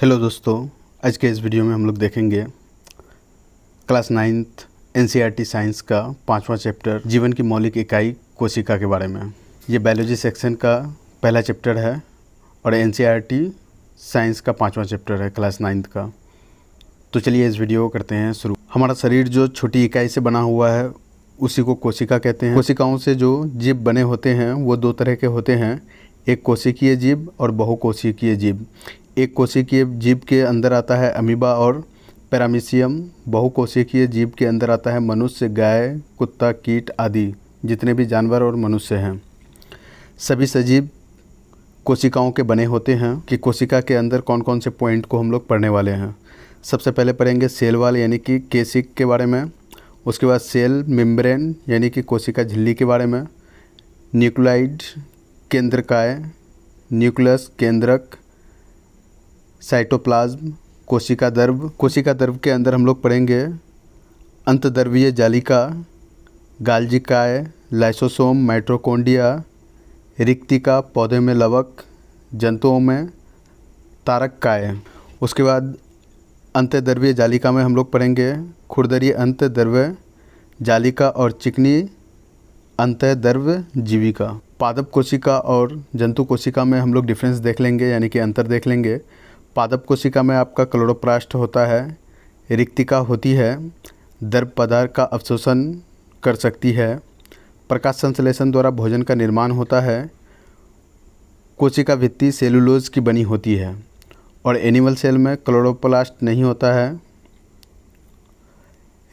Hello दोस्तों, आज के इस वीडियो में हम लोग देखेंगे क्लास 9th एनसीईआरटी साइंस का 5वां चैप्टर जीवन की मौलिक इकाई कोशिका के बारे में। ये बायोलॉजी सेक्शन का पहला चैप्टर है और एनसीईआरटी साइंस का 5वां चैप्टर है क्लास 9th का। तो चलिए इस वीडियो को करते हैं शुरू। हमारा शरीर जो छोटी इकाई से बना हुआ है उसी को कोशिका कहते हैं। कोशिकाओं से जो जीव बने होते हैं वो दो तरह के होते हैं, एक कोशिकीय जीव और बहुकोशिकीय जीव। एक कोशिकीय जीव के अंदर आता है अमीबा और पैरामीशियम। बहुकोशिकीय जीव के अंदर आता है मनुष्य, गाय, कुत्ता, कीट आदि जितने भी जानवर और मनुष्य हैं। सभी सजीव कोशिकाओं के बने होते हैं कि कोशिका के अंदर कौन कौन से पॉइंट को हम लोग पढ़ने वाले हैं। सबसे पहले पढ़ेंगे सेल वॉल यानी कि केशिक के बारे में, उसके बाद सेल मेम्ब्रेन यानी कि कोशिका झिल्ली के बारे में, न्यूक्लियाइड केंद्रकाय, न्यूक्लियस केंद्रक, साइटोप्लाज्म, कोशिका द्रव। कोशिका द्रव के अंदर हम लोग पढ़ेंगे अंतद्रव्यीय जालिका, गाल्जिकाय, लाइसोसोम, माइटोकॉन्ड्रिया, रिक्तिका, पौधे में लवक, जंतुओं में तारककाय। उसके बाद अंतद्रव्यीय जालिका में हम लोग पढ़ेंगे खुरदरी अंतद्रव्य जालिका और चिकनी अंतर्द्रव्य जीविका। पादप कोशिका और जंतु कोशिका में हम लोग डिफरेंस देख लेंगे यानी कि अंतर देख लेंगे। पादप कोशिका में आपका क्लोरोप्लास्ट होता है, रिक्तिका होती है, द्रव पदार्थ का अवशोषण कर सकती है, प्रकाश संश्लेषण द्वारा भोजन का निर्माण होता है, कोशिका भित्ति सेलुलोज की बनी होती है और एनिमल सेल में क्लोरोप्लास्ट नहीं होता है,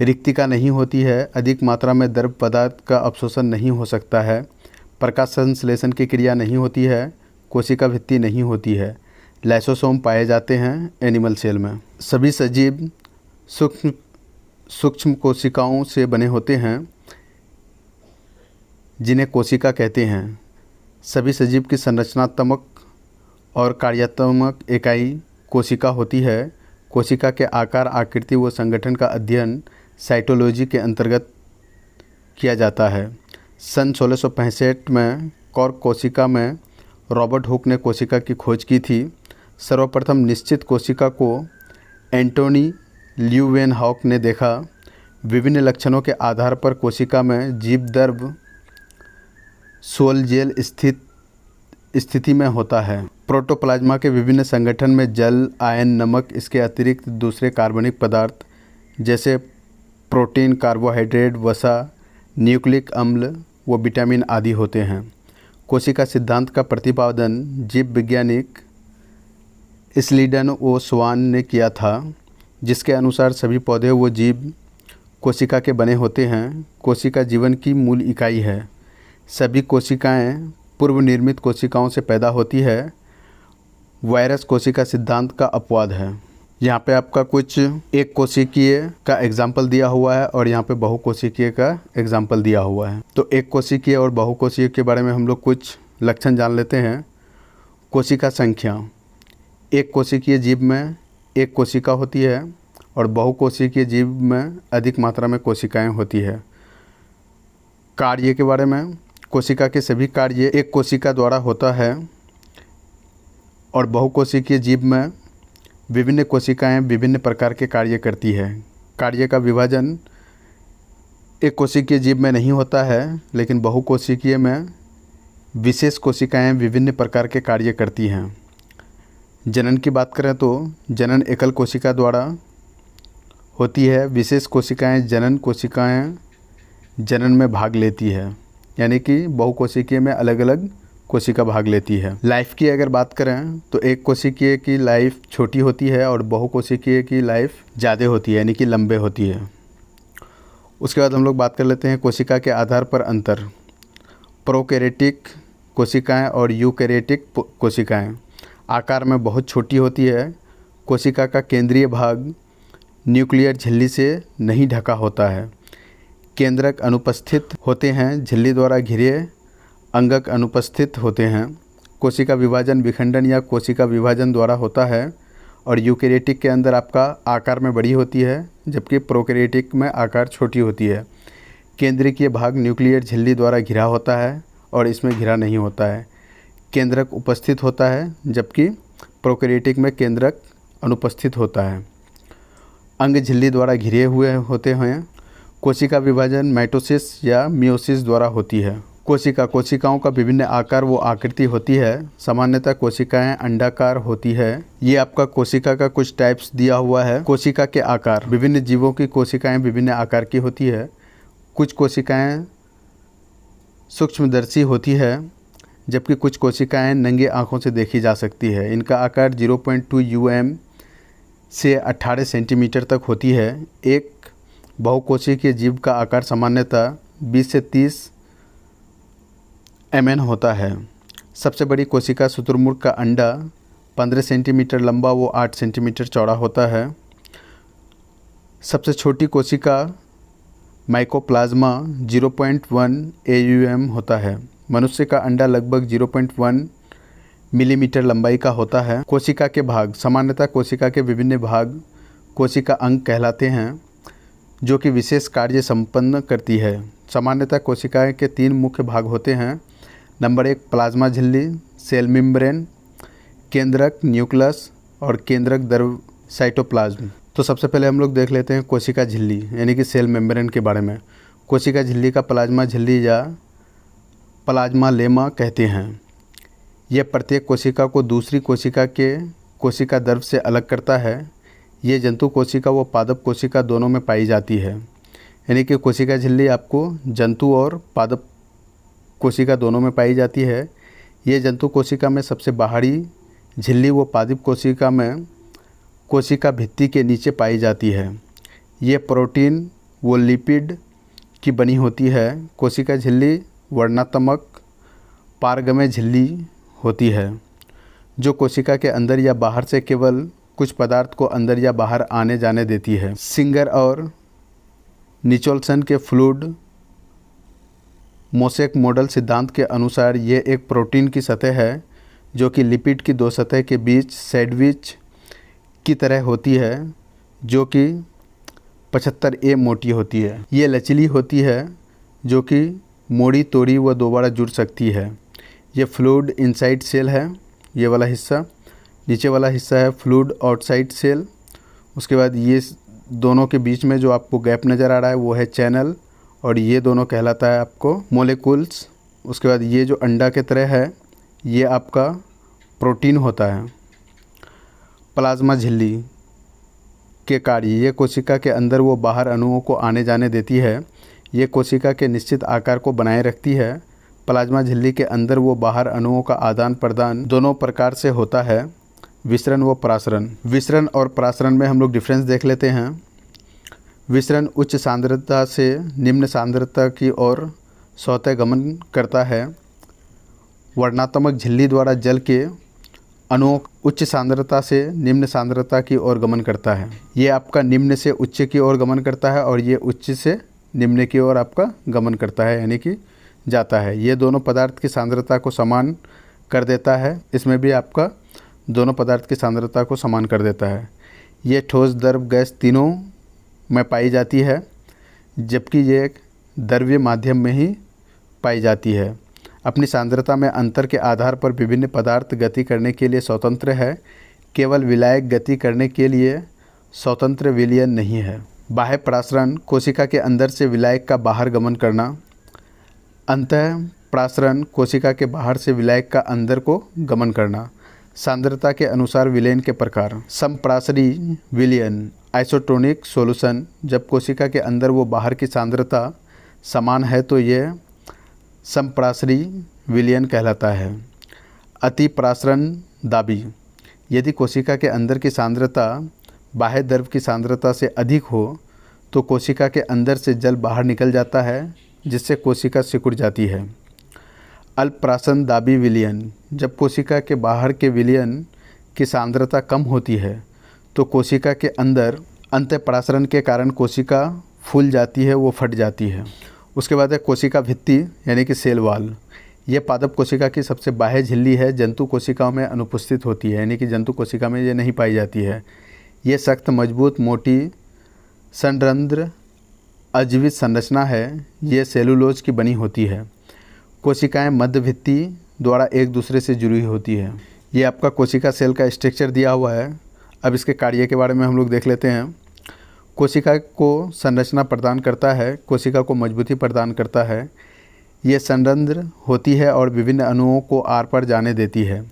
रिक्तिका नहीं होती है, अधिक मात्रा में द्रव पदार्थ का अवशोषण नहीं हो सकता है, प्रकाश संश्लेषण की क्रिया नहीं होती है, कोशिका भित्ति नहीं होती है, लाइसोसोम पाए जाते हैं एनिमल सेल में। सभी सजीव सूक्ष्म कोशिकाओं से बने होते हैं जिन्हें कोशिका कहते हैं। सभी सजीव की संरचनात्मक और कार्यात्मक इकाई कोशिका होती है। कोशिका के आकार, आकृति व संगठन का अध्ययन साइटोलॉजी के अंतर्गत किया जाता है। सन 1665 में कॉर्क कोशिका में रॉबर्ट हुक ने कोशिका की खोज की थी। सर्वप्रथम निश्चित कोशिका को एंटोनी ल्यूवेनहॉक ने देखा। विभिन्न लक्षणों के आधार पर कोशिका में जीव द्रव सोल जेल स्थिति में होता है। प्रोटोप्लाज्मा के विभिन्न संगठन में जल, आयन, नमक, इसके अतिरिक्त दूसरे कार्बनिक पदार्थ जैसे प्रोटीन, कार्बोहाइड्रेट, वसा, न्यूक्लिक अम्ल व विटामिन आदि होते हैं। कोशिका सिद्धांत का प्रतिपादन जीव वैज्ञानिक स्लीडन ओ स्वान ने किया था, जिसके अनुसार सभी पौधे व जीव कोशिका के बने होते हैं। कोशिका जीवन की मूल इकाई है। सभी कोशिकाएं पूर्व निर्मित कोशिकाओं से पैदा होती है। वायरस कोशिका सिद्धांत का अपवाद है। यहाँ पे आपका कुछ एक कोशिकीय का एग्जाम्पल दिया हुआ है और यहाँ पे बहुकोशिकीय का एग्जाम्पल दिया हुआ है। तो एक कोशिकीय और बहुकोशिकीय के बारे में हम लोग कुछ लक्षण जान लेते हैं। कोशिका संख्या, एक कोशिकीय जीव में एक कोशिका होती है और बहुकोशिकीय जीव में अधिक मात्रा में कोशिकाएं होती है। कार्य के बारे में, कोशिका के सभी कार्य एक कोशिका द्वारा होता है और बहुकोशिकीय जीव में विभिन्न कोशिकाएं विभिन्न प्रकार के कार्य करती है। कार्य का विभाजन एक कोशिकीय जीव में नहीं होता है, लेकिन बहुकोशिकीय में विशेष कोशिकाएं विभिन्न प्रकार के कार्य करती हैं। जनन की बात करें तो जनन एकल कोशिका द्वारा होती है। विशेष कोशिकाएं जनन में भाग लेती है, यानी कि बहुकोशिकीय में अलग अलग कोशिका भाग लेती है। लाइफ की अगर बात करें तो एक कोशिकीय की लाइफ छोटी होती है और बहुकोशिकीय की लाइफ ज़्यादा होती है, यानी कि लंबे होती है। उसके बाद हम लोग बात कर लेते हैं कोशिका के आधार पर अंतर। प्रोकैरियोटिक कोशिकाएं और यूकैरियोटिक कोशिकाएं आकार में बहुत छोटी होती है। कोशिका का केंद्रीय भाग न्यूक्लियर झिल्ली से नहीं ढका होता है। केंद्रक अनुपस्थित होते हैं, झिल्ली द्वारा घिरे अंगक अनुपस्थित होते हैं। कोशिका विभाजन विखंडन या कोशिका विभाजन द्वारा होता है और यूकैरियोटिक के अंदर आपका आकार में बड़ी होती है, जबकि प्रोकैरियोटिक में आकार छोटी होती है। केंद्रीय भाग न्यूक्लियर झिल्ली द्वारा घिरा होता है और इसमें घिरा नहीं होता है। केंद्रक उपस्थित होता है, जबकि प्रोकैरियोटिक में केंद्रक अनुपस्थित होता है। अंग झिल्ली द्वारा घिरे हुए होते हैं। कोशिका विभाजन माइटोसिस या मियोसिस द्वारा होती है। कोशिकाओं का विभिन्न आकार व आकृति होती है। सामान्यतः कोशिकाएं अंडाकार होती है। ये आपका कोशिका का कुछ टाइप्स दिया हुआ है। कोशिका के आकार, विभिन्न जीवों की कोशिकाएं विभिन्न आकार की होती है। कुछ कोशिकाएं सूक्ष्मदर्शी होती है, जबकि कुछ कोशिकाएं नंगे आँखों से देखी जा सकती है। इनका आकार 0.2 UM से 18 सेंटीमीटर तक होती है। एक बहुकोशिकीय जीव का आकार सामान्यतः 20 से 30 mm होता है। सबसे बड़ी कोशिका शुतुरमुर्ग का अंडा 15 सेंटीमीटर लंबा व 8 सेंटीमीटर चौड़ा होता है। सबसे छोटी कोशिका माइकोप्लाज्मा 0.1 AUM होता है। मनुष्य का अंडा लगभग 0.1 मिलीमीटर लंबाई का होता है। कोशिका के भाग, सामान्यतः कोशिका के विभिन्न भाग कोशिका अंग कहलाते हैं, जो कि विशेष कार्य संपन्न करती है। सामान्यतः कोशिकाएं के 3 मुख्य भाग होते हैं। नंबर 1 प्लाज्मा झिल्ली, सेल मेम्ब्रेन, केंद्रक न्यूक्लियस और केंद्रक द्रव साइटोप्लाज्म। तो सबसे पहले हम लोग देख लेते हैं कोशिका झिल्ली यानी कि सेल मेम्ब्रेन के बारे में। कोशिका झिल्ली का प्लाज्मा झिल्ली या प्लाज्मा लेमा कहते हैं। यह प्रत्येक कोशिका को दूसरी कोशिका के कोशिका द्रव से अलग करता है। ये जंतु कोशिका व पादप कोशिका दोनों में पाई जाती है। यानी कि कोशिका झिल्ली आपको जंतु और पादप कोशिका दोनों में पाई जाती है। ये जंतु कोशिका में सबसे बाहरी झिल्ली व पादप कोशिका में कोशिका भित्ति के नीचे पाई जाती है। ये प्रोटीन व लिपिड की बनी होती है। कोशिका झिल्ली वर्णनात्मक पारगम्य झिल्ली होती है, जो कोशिका के अंदर या बाहर से केवल कुछ पदार्थ को अंदर या बाहर आने जाने देती है। सिंगर और निचोल्सन के फ्लूइड मोसेक मॉडल सिद्धांत के अनुसार ये एक प्रोटीन की सतह है, जो कि लिपिड की 2 सतह के बीच सैंडविच की तरह होती है, जो कि 75A मोटी होती है। ये लचीली होती है, जो कि मोड़ी तोड़ी व दोबारा जुड़ सकती है। ये फ्लूइड इनसाइड सेल है, ये वाला हिस्सा। नीचे वाला हिस्सा है फ्लूइड आउटसाइड सेल। उसके बाद ये दोनों के बीच में जो आपको गैप नज़र आ रहा है वो है चैनल, और ये दोनों कहलाता है आपको मोलेकुल्स। उसके बाद ये जो अंडा के तरह है ये आपका प्रोटीन होता है। प्लाज्मा झिल्ली के कार्य, ये कोशिका के अंदर वो बाहर अणुओं को आने जाने देती है। ये कोशिका के निश्चित आकार को बनाए रखती है। प्लाज्मा झिल्ली के अंदर वो बाहर अणुओं का आदान प्रदान दोनों प्रकार से होता है, विसरण व प्रासरण। विसरण और प्रासरण में हम लोग डिफरेंस देख लेते हैं। विसरण उच्च सांद्रता से निम्न सांद्रता की ओर स्वतः गमन करता है। वर्णनात्मक झिल्ली द्वारा जल के अणुओं उच्च सांद्रता से निम्न सांद्रता की ओर गमन करता है। ये आपका निम्न से उच्च की ओर गमन करता है और ये उच्च से निम्न की ओर आपका गमन करता है, यानी कि जाता है। ये दोनों पदार्थ की सांद्रता को समान कर देता है। इसमें भी आपका दोनों पदार्थ की सांद्रता को समान कर देता है। ये ठोस, द्रव, गैस तीनों में पाई जाती है, जबकि ये एक द्रव्य माध्यम में ही पाई जाती है। अपनी सांद्रता में अंतर के आधार पर विभिन्न पदार्थ गति करने के लिए स्वतंत्र है, केवल विलायक गति करने के लिए स्वतंत्र विलयन नहीं है। बाह्य प्रासरण, कोशिका के अंदर से विलायक का बाहर गमन करना। अंतः प्रासरण, कोशिका के बाहर से विलायक का अंदर को गमन करना। सांद्रता के अनुसार विलयन के प्रकार। समप्रासरी विलयन, आइसोटोनिक सॉल्यूशन, जब कोशिका के अंदर वो बाहर की सांद्रता समान है तो यह समप्रासरी विलयन कहलाता है। अतिप्रासरण दाबी, यदि कोशिका के अंदर की सांद्रता बाह्य द्रव की सांद्रता से अधिक हो तो कोशिका के अंदर से जल बाहर निकल जाता है, जिससे कोशिका सिकुड़ जाती है। अल्पप्राशन दाबी विलयन, जब कोशिका के बाहर के विलयन की सांद्रता कम होती है तो कोशिका के अंदर अंतःप्रासरण के कारण कोशिका फूल जाती है, वो फट जाती है। उसके बाद है कोशिका भित्ति यानी कि सेल वाल। यह पादप कोशिका की सबसे बाह्य झिल्ली है, जंतु कोशिकाओं में अनुपस्थित होती है, यानी कि जंतु कोशिका में ये नहीं पाई जाती है। ये सख्त, मजबूत, मोटी, संरंध्र अजीवित संरचना है। ये सेलुलोज की बनी होती है। कोशिकाएं मध्य भित्ति द्वारा एक दूसरे से जुड़ी होती है। ये आपका कोशिका सेल का स्ट्रक्चर दिया हुआ है। अब इसके कार्य के बारे में हम लोग देख लेते हैं। कोशिका को संरचना प्रदान करता है, कोशिका को मजबूती प्रदान करता है, ये संरंध्र होती है और विभिन्न अणुओं को आर पार जाने देती है।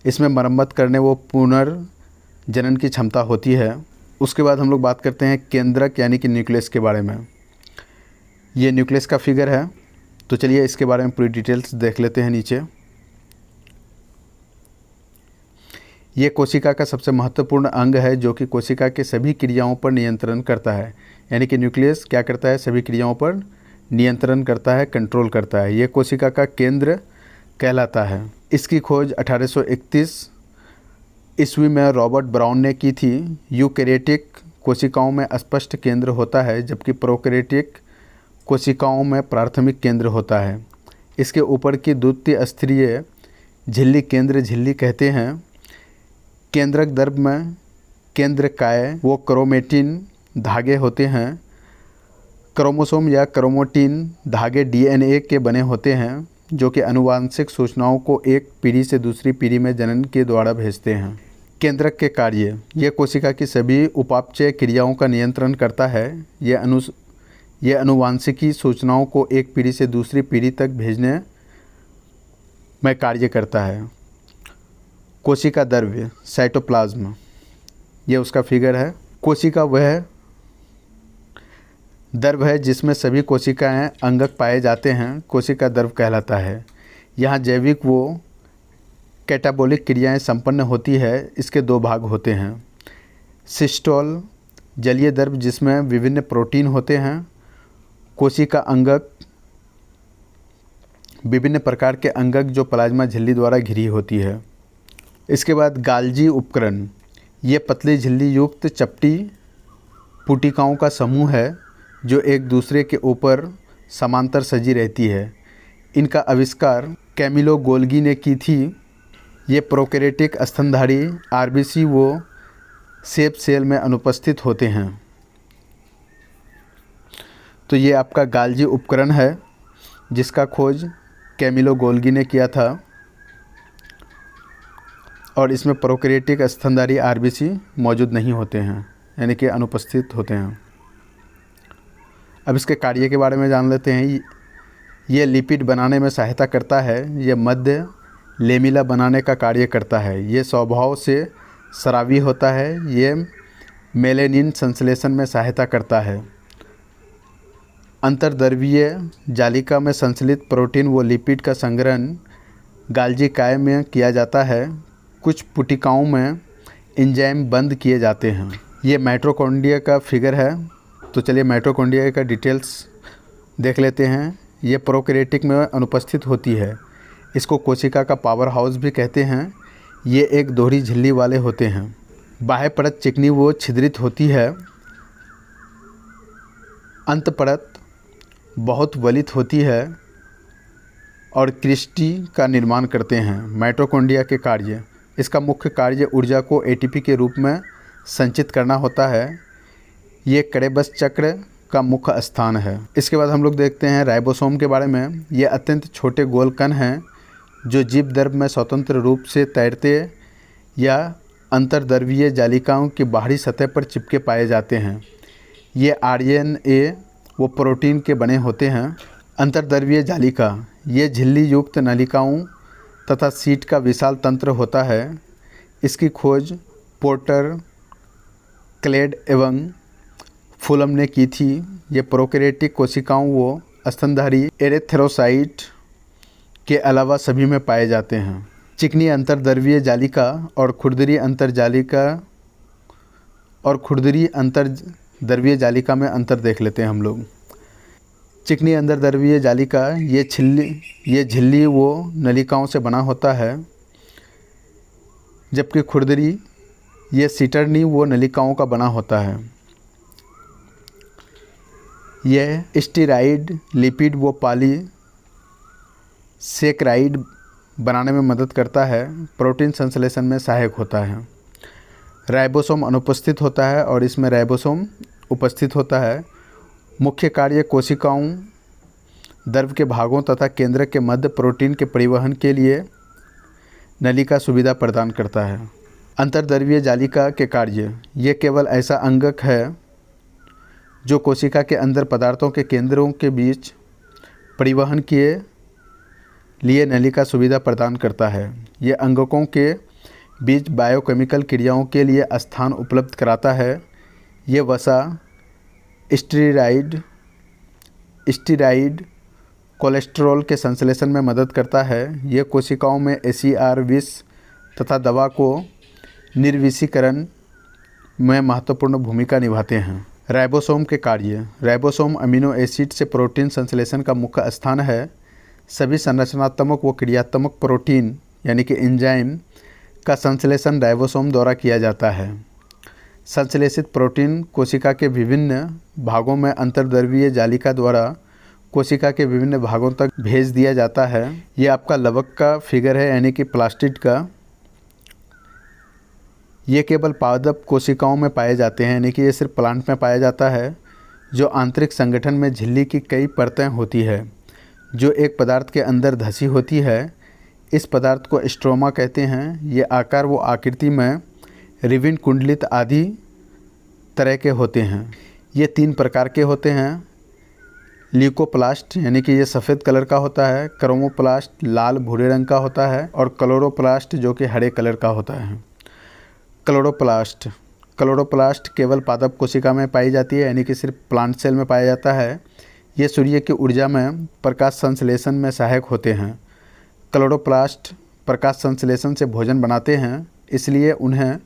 इसमें मरम्मत करने व पुनर्जनन की क्षमता होती है। उसके बाद हम लोग बात करते हैं केंद्रक यानी कि न्यूक्लियस के बारे में। ये न्यूक्लियस का फिगर है, तो चलिए इसके बारे में पूरी डिटेल्स देख लेते हैं नीचे। ये कोशिका का सबसे महत्वपूर्ण अंग है जो कि कोशिका के सभी क्रियाओं पर नियंत्रण करता है। यानी कि न्यूक्लियस क्या करता है, सभी क्रियाओं पर नियंत्रण करता है, कंट्रोल करता है। ये कोशिका का केंद्र कहलाता है। इसकी खोज 1831 ईस्वी में रॉबर्ट ब्राउन ने की थी। यूकैरियोटिक कोशिकाओं में स्पष्ट केंद्र होता है जबकि प्रोकैरियोटिक कोशिकाओं में प्राथमिक केंद्र होता है। इसके ऊपर की द्वितीय स्तरीय झिल्ली केंद्र झिल्ली कहते हैं। केंद्रक द्रव में केंद्रकाय व क्रोमेटिन धागे होते हैं। क्रोमोसोम या क्रोमेटिन धागे डीएनए के बने होते हैं जो कि आनुवांशिक सूचनाओं को एक पीढ़ी से दूसरी पीढ़ी में जनन के द्वारा भेजते हैं। केंद्रक के कार्य, यह कोशिका की सभी उपापचय क्रियाओं का नियंत्रण करता है। यह आनुवांशिकी सूचनाओं को एक पीढ़ी से दूसरी पीढ़ी तक भेजने में कार्य करता है। कोशिका द्रव्य साइटोप्लाज्म, ये उसका फिगर है। कोशिका वह द्रव है जिसमें सभी कोशिकाएं अंगक पाए जाते हैं, कोशिका द्रव कहलाता है। यहाँ जैविक व कैटाबॉलिक क्रियाएं संपन्न होती है। इसके दो भाग होते हैं। सिस्टोल जलीय द्रव जिसमें विभिन्न प्रोटीन होते हैं। कोशिका अंगक विभिन्न प्रकार के अंगक जो प्लाज्मा झिल्ली द्वारा घिरी होती है। इसके बाद गाल्जी उपकरण, ये पतली झिल्ली युक्त चपटी पुटिकाओं का समूह है जो एक दूसरे के ऊपर समांतर सजी रहती है। इनका आविष्कार कैमिलो गोल्गी ने की थी। ये प्रोकैरियोटिक स्तनधारी आरबीसी व सेप सेल में अनुपस्थित होते हैं। तो ये आपका गाल्जी उपकरण है जिसका खोज कैमिलो गोल्गी ने किया था और इसमें प्रोकैरियोटिक स्तनधारी आरबीसी मौजूद नहीं होते हैं, यानी कि अनुपस्थित होते हैं। अब इसके कार्य के बारे में जान लेते हैं। ये लिपिड बनाने में सहायता करता है। ये मध्य लेमिला बनाने का कार्य करता है। ये स्वभाव से स्रावी होता है। ये मेलेनिन संश्लेषण में सहायता करता है। अंतर्द्रवीय जालिका में संश्लित प्रोटीन व लिपिड का संग्रहण गाल्जी काय में किया जाता है। कुछ पुटिकाओं में एंजाइम बंद किए जाते हैं। ये माइटोकॉन्ड्रिया का फिगर है, तो चलिए माइटोकॉन्ड्रिया का डिटेल्स देख लेते हैं। ये प्रोकैरियोटिक में अनुपस्थित होती है। इसको कोशिका का पावर हाउस भी कहते हैं। ये एक दोहरी झिल्ली वाले होते हैं। बाह्य परत चिकनी व छिद्रित होती है। अंत परत बहुत वलित होती है और क्रिस्टी का निर्माण करते हैं। माइटोकॉन्ड्रिया के कार्य, इसका मुख्य कार्य ऊर्जा को एटीपी के रूप में संचित करना होता है। ये क्रेबस चक्र का मुख्य स्थान है। इसके बाद हम लोग देखते हैं राइबोसोम के बारे में। ये अत्यंत छोटे गोल कण हैं जो जीव द्रव में स्वतंत्र रूप से तैरते या अंतर्द्रवीय जालिकाओं की बाहरी सतह पर चिपके पाए जाते हैं। ये आरएनए व प्रोटीन के बने होते हैं। अंतर्द्रवीय जालिका, ये झिल्ली युक्त नलिकाओं तथा सीट का विशाल तंत्र होता है। इसकी खोज पोर्टर, क्लेड एवं फुलम ने की थी। ये प्रोकैरियोटिक कोशिकाओं व स्तनधारी एरेथ्रोसाइट के अलावा सभी में पाए जाते हैं। चिकनी अंतर्द्रवीय जालिका और खुरदरी अंतर्द्रवीय जालिका में अंतर देख लेते हैं हम लोग। चिकनी अंतर्द्रवीय जालिका, ये झिल्ली व नलिकाओं से बना होता है, जबकि खुरदरी ये सिटर्नी व नलिकाओं का बना होता है। यह स्टेरॉइड, लिपिड व पॉलीसेकेराइड बनाने में मदद करता है। प्रोटीन संश्लेषण में सहायक होता है। राइबोसोम अनुपस्थित होता है और इसमें राइबोसोम उपस्थित होता है। मुख्य कार्य कोशिकाओं द्रव के भागों तथा केंद्रक के मध्य प्रोटीन के परिवहन के लिए नली का सुविधा प्रदान करता है। अंतर्द्रव्यीय जालिका के कार्य। ये केवल ऐसा अंगक है जो कोशिका के अंदर पदार्थों के केंद्रों के बीच परिवहन के लिए नली का सुविधा प्रदान करता है। ये अंगकों के बीच बायोकेमिकल क्रियाओं के लिए स्थान उपलब्ध कराता है। ये वसा, स्टीराइड, कोलेस्ट्रॉल के संश्लेषण में मदद करता है। ये कोशिकाओं में ACR विष तथा दवा को निर्विषीकरण में महत्वपूर्ण भूमिका निभाते हैं। राइबोसोम के कार्य। राइबोसोम अमीनो एसिड से प्रोटीन संश्लेषण का मुख्य स्थान है। सभी संरचनात्मक व क्रियात्मक प्रोटीन यानी कि एंजाइम का संश्लेषण राइबोसोम द्वारा किया जाता है। संश्लेषित प्रोटीन कोशिका के विभिन्न भागों में अंतर्द्रव्यीय जालिका द्वारा कोशिका के विभिन्न भागों तक भेज दिया जाता है। ये आपका लवक का फिगर है यानी कि प्लास्टिड का। ये केवल पादप कोशिकाओं में पाए जाते हैं, यानी कि ये सिर्फ प्लांट में पाया जाता है। जो आंतरिक संगठन में झिल्ली की कई परतें होती है जो एक पदार्थ के अंदर धसी होती है। इस पदार्थ को स्ट्रोमा कहते हैं। ये आकार व आकृति में रिबन, कुंडलित आदि तरह के होते हैं। ये 3 प्रकार के होते हैं। ल्यूकोप्लास्ट यानी कि ये सफ़ेद कलर का होता है, क्रोमोप्लास्ट लाल भूरे रंग का होता है और क्लोरोप्लास्ट जो कि हरे कलर का होता है। क्लोरोप्लास्ट केवल पादप कोशिका में पाई जाती है, यानी कि सिर्फ प्लांट सेल में पाया जाता है। ये सूर्य की ऊर्जा में प्रकाश संश्लेषण में सहायक होते हैं। क्लोरोप्लास्ट प्रकाश संश्लेषण से भोजन बनाते हैं, इसलिए उन्हें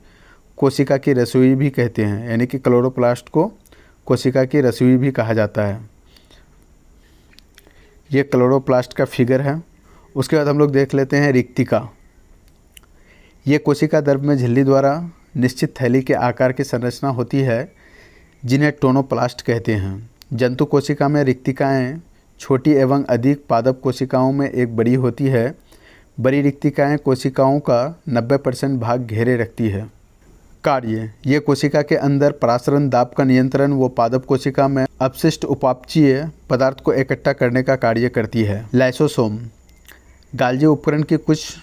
कोशिका की रसोई भी कहते हैं, यानी कि क्लोरोप्लास्ट को कोशिका की रसोई भी कहा जाता है। ये क्लोरोप्लास्ट का फिगर है। उसके बाद हम लोग देख लेते हैं रिक्तिका। ये कोशिका द्रव में झिल्ली द्वारा निश्चित थैली के आकार की संरचना होती है जिन्हें टोनोप्लास्ट कहते हैं। जंतु कोशिका में रिक्तिकाएँ छोटी एवं अधिक पादप कोशिकाओं में एक बड़ी होती है। बड़ी रिक्तिकाएँ कोशिकाओं का 90% भाग घेरे रखती है। कार्य। ये कोशिका के अंदर परासरण दाब का नियंत्रण व पादप कोशिका में अपशिष्ट उपापचयी पदार्थ को इकट्ठा करने का कार्य करती है। लाइसोसोम। गाल्जी उपकरण की कुछ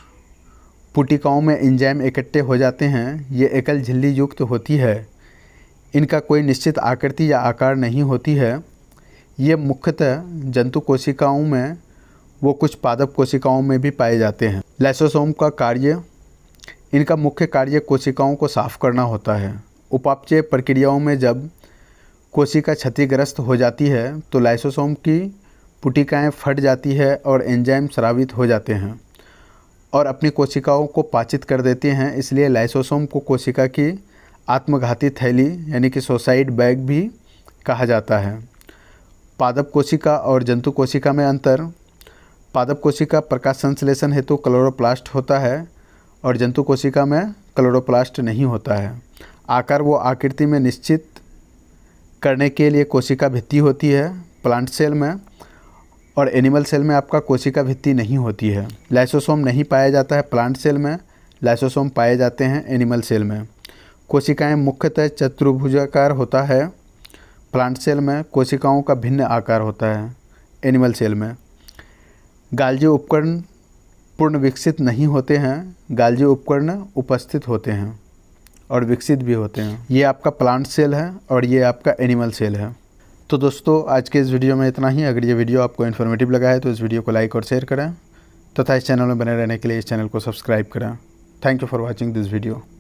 पुटिकाओं में एंजाइम इकट्ठे हो जाते हैं। ये एकल झिल्ली युक्त होती है। इनका कोई निश्चित आकृति या आकार नहीं होती है। ये मुख्यतः जंतु कोशिकाओं में वो कुछ पादप कोशिकाओं में भी पाए जाते हैं। लाइसोसोम का कार्य। इनका मुख्य कार्य कोशिकाओं को साफ करना होता है। उपापचय प्रक्रियाओं में जब कोशिका क्षतिग्रस्त हो जाती है तो लाइसोसोम की पुटिकाएँ फट जाती है और एंजाइम स्रावित हो जाते हैं और अपनी कोशिकाओं को पाचित कर देते हैं। इसलिए लाइसोसोम को कोशिका की आत्मघाती थैली यानी कि सुसाइड बैग भी कहा जाता है। पादप कोशिका और जंतु कोशिका में अंतर। पादप कोशिका प्रकाश संश्लेषण हेतु क्लोरोप्लास्ट होता है और जंतु कोशिका में क्लोरोप्लास्ट नहीं होता है। आकार व आकृति में निश्चित करने के लिए कोशिका भित्ति होती है प्लांट सेल में, और एनिमल सेल में आपका कोशिका भित्ति नहीं होती है। लाइसोसोम नहीं पाया जाता है प्लांट सेल में, लाइसोसोम पाए जाते हैं एनिमल सेल में। कोशिकाएं मुख्यतः चतुर्भुजाकार होता है प्लांट सेल में, कोशिकाओं का भिन्न आकार होता है एनिमल सेल में। गाल्जी उपकरण पूर्ण विकसित नहीं होते हैं, गाल्जी उपकरण उपस्थित होते हैं और विकसित भी होते हैं। ये आपका प्लांट सेल है और ये आपका एनिमल सेल है। तो दोस्तों आज के इस वीडियो में इतना ही। अगर ये वीडियो आपको इन्फॉर्मेटिव लगा है तो इस वीडियो को लाइक और शेयर करें तथा इस चैनल में बने रहने के लिए इस चैनल को सब्सक्राइब करें। Thank you for watching this video.